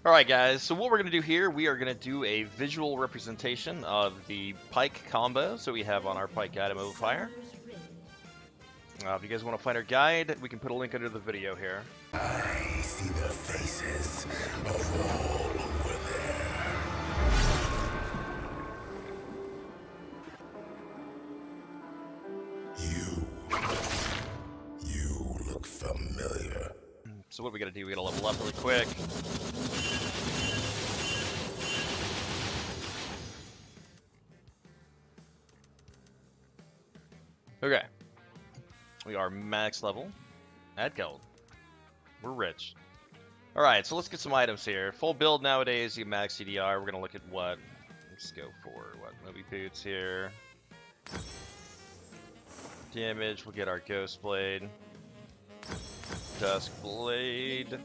Alright guys, so what we're going to do here, we are going to do a visual representation of the Pyke combo, so we have on our Pyke guide of modifier. If you guys want to find our guide, we can put a link under the video here. I see the faces of all over there. You look familiar. So what we got to do, we got to level up really quick. Okay. We are max level. Add gold. We're rich. Alright, so let's get some items here. Full build nowadays, you max CDR. We're going to look at what? Let's go for what? Movie boots here. Damage, we'll get our Ghost Blade. Dusk Blade.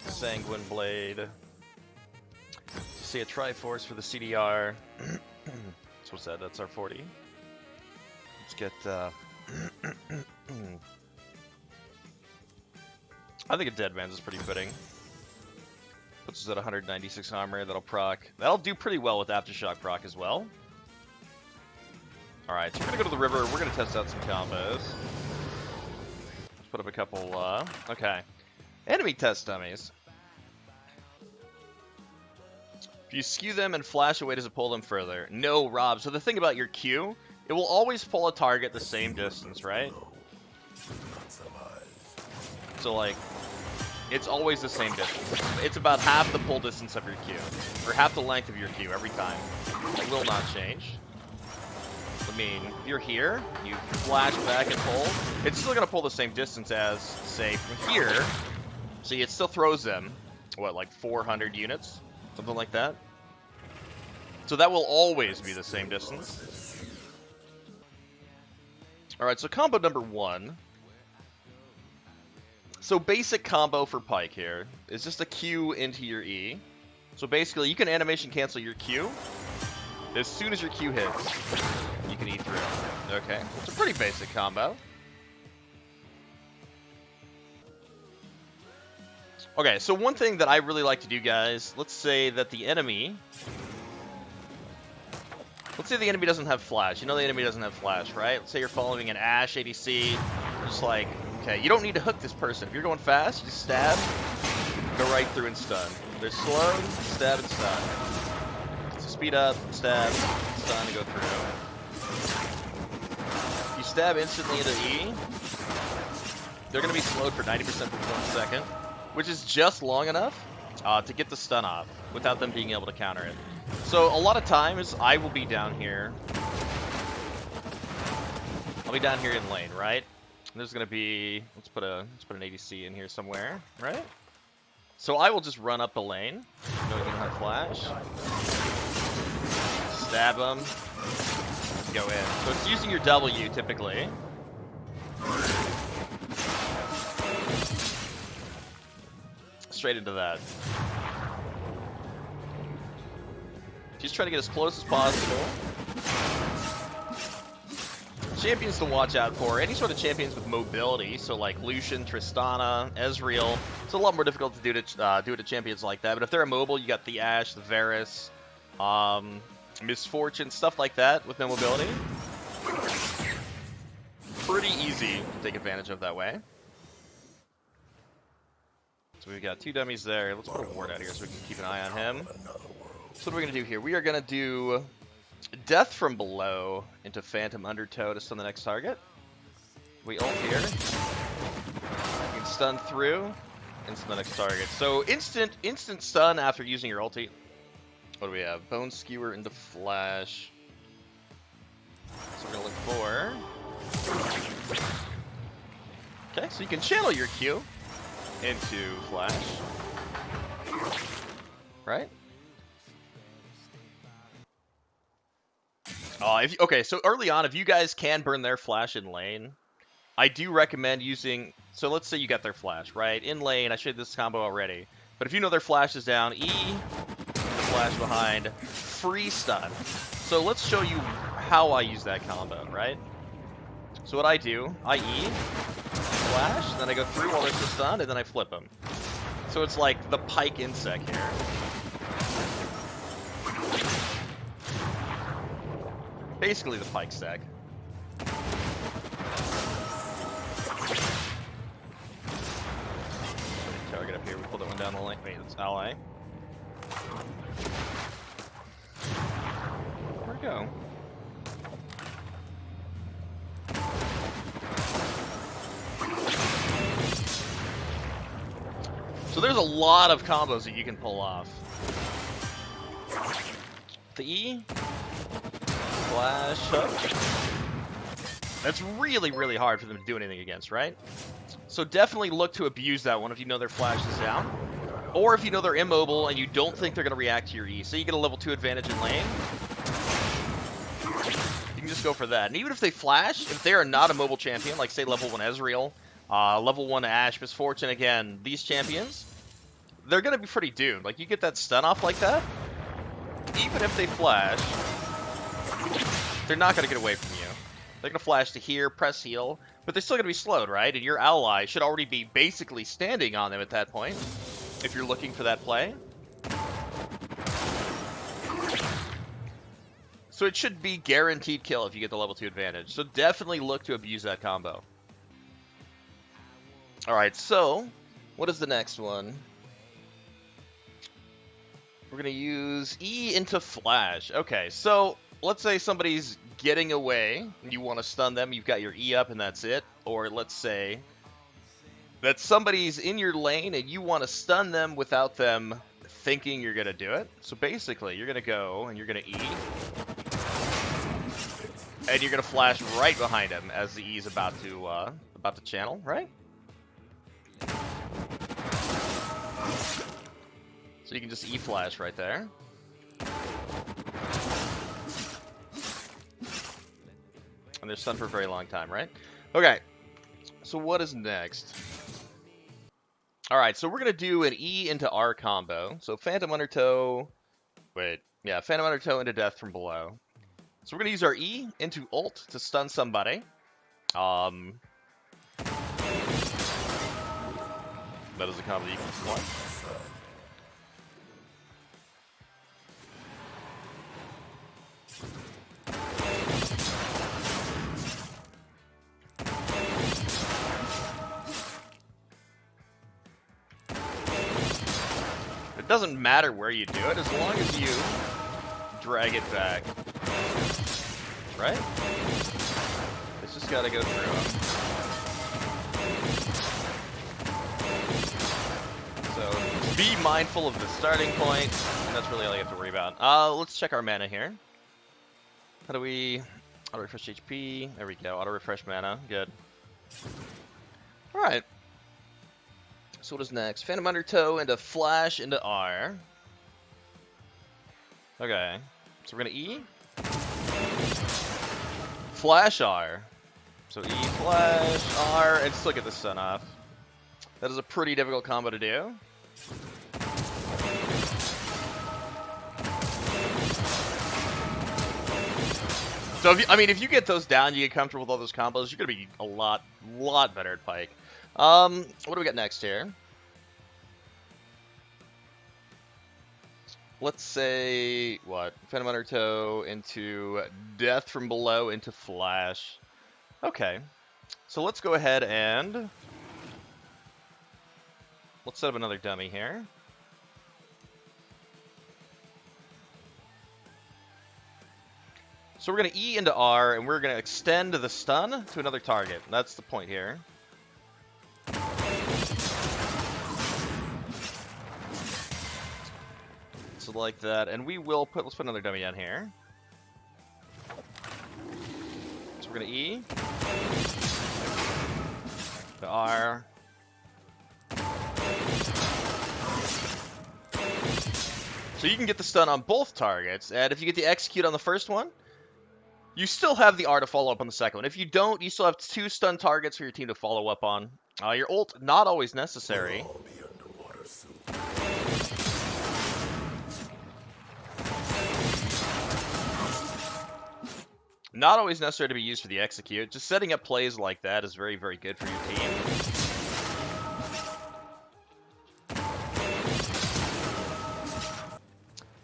Sanguine Blade. See a Triforce for the CDR. So what's that? That's our 40. Let's get, I think a Dead Man's is pretty fitting. Puts us at 196 armor, that'll proc. That'll do pretty well with Aftershock proc as well. Alright, so we're gonna go to the river, we're gonna test out some combos. Let's put up a couple, okay. Enemy test dummies. If you skew them and flash away, does it pull them further? No, Rob. So the thing about your Q, it will always pull a target the same distance, right? So, like, it's always the same distance. It's about half the pull distance of your Q, or half the length of your Q every time. It will not change. I mean, if you're here, you flash back and pull, it's still going to pull the same distance as, say, from here. See, it still throws them, what, like 400 units? Something like that. So that will always be the same distance. Alright, so combo number 1. So basic combo for Pyke here is just a Q into your E. So basically, you can animation cancel your Q. As soon as your Q hits, you can E through. Okay, it's a pretty basic combo. Okay, so one thing that I really like to do, guys, let's say that the enemy... Let's say the enemy doesn't have flash. You know the enemy doesn't have flash, right? Let's say you're following an Ashe ADC. Just like, okay, you don't need to hook this person. If you're going fast, just stab, go right through and stun. If they're slow, stab and stun. So speed up, stab, stun, and go through. If you stab instantly into E, they're going to be slowed for 90% for 1 second, which is just long enough to get the stun off without them being able to counter it. So a lot of times I will be down here. I'll be down here in lane, right? There's gonna be let's put an ADC in here somewhere, right? So I will just run up the lane, go get my flash, stab them, go in. So it's using your W typically. Straight into that. Just try to get as close as possible. Champions to watch out for. Any sort of champions with mobility, so like Lucian, Tristana, Ezreal. It's a lot more difficult to do to champions like that. But if they're immobile, you got the Ashe, the Varus, Misfortune, stuff like that with no mobility. Pretty easy to take advantage of that way. So we've got 2 dummies there. Let's put a ward out here so we can keep an eye on him. So what are we going to do here? We are going to do Death from Below into Phantom Undertow to stun the next target. We ult here. We can stun through and stun the next target. So instant stun after using your ulti. What do we have? Bone Skewer into Flash. So we're going to look for... Okay, so you can channel your Q into Flash. Right? Okay, so early on, if you guys can burn their flash in lane, I do recommend using... So let's say you got their flash, right? In lane, I showed this combo already. But if you know their flash is down, E, the flash behind, free stun. So let's show you how I use that combo, right? So what I do, I E, flash, then I go through while there's the stun, and then I flip them. So it's like the Pyke insect here. Basically the Pyke stack. Target up here, we pull that one down the lane. Wait, it's ally. Where'd it go? So there's a lot of combos that you can pull off. The E, flash hook. That's really, really hard for them to do anything against, right? So definitely look to abuse that one if you know their flash is down. Or if you know they're immobile and you don't think they're going to react to your E. So you get a level 2 advantage in lane. You can just go for that. And even if they flash, if they are not a mobile champion, like say level 1 Ezreal, level 1 Ashe, Misfortune, again, these champions, they're going to be pretty doomed. Like, you get that stun off like that, even if they flash, they're not going to get away from you. They're going to flash to here, press heal, but they're still going to be slowed, right? And your ally should already be basically standing on them at that point, if you're looking for that play. So it should be guaranteed kill if you get the level 2 advantage. So definitely look to abuse that combo. Alright, so what is the next one? We're going to use E into flash. Okay, so let's say somebody's getting away and you want to stun them. You've got your E up and that's it. Or let's say that somebody's in your lane and you want to stun them without them thinking you're going to do it. So basically, you're going to go and you're going to E. And you're going to flash right behind him as the E is about to channel, right? So you can just E-flash right there. And they're stunned for a very long time, right? Okay, so what is next? Alright, so we're going to do an E into R combo. So Phantom Undertow... Wait, yeah, Phantom Undertow into Death from Below. So we're going to use our E into ult to stun somebody. That is a combo that you can perform. It doesn't matter where you do it, as long as you drag it back. Right? It's just gotta go through them. So, be mindful of the starting point, and that's really all you have to worry about. Let's check our mana here. How do we... Auto-refresh HP. There we go. Auto-refresh mana. Good. Alright. So what is next? Phantom Undertow into Flash into R. Okay. So we're gonna E. Flash R. So E, Flash, R, and still get the stun off. That is a pretty difficult combo to do. So, if you get those down, you get comfortable with all those combos, you're going to be a lot better at Pyke. What do we got next here? Let's say, what? Phantom Undertow into Death from Below into Flash. Okay. So let's go ahead and... let's set up another dummy here. So we're going to E into R, and we're going to extend the stun to another target. That's the point here. So like that, and we will put, let's put another dummy down here. So we're going to E. To R. So you can get the stun on both targets, and if you get the execute on the first one, you still have the R to follow up on the second one. If you don't, you still have 2 stun targets for your team to follow up on. Your ult, not always necessary. Not always necessary to be used for the execute. Just setting up plays like that is very, very good for your team.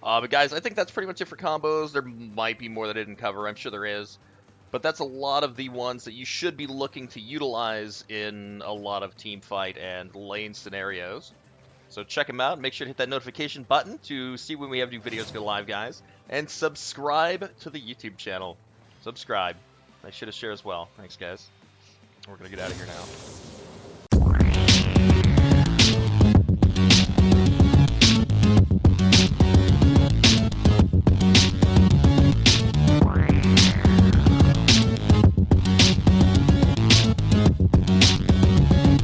But guys, I think that's pretty much it for combos. There might be more that I didn't cover. I'm sure there is. But that's a lot of the ones that you should be looking to utilize in a lot of team fight and lane scenarios. So check them out. Make sure to hit that notification button to see when we have new videos go live, guys. And subscribe to the YouTube channel. Subscribe. Make sure to share as well. Thanks, guys. We're going to get out of here now.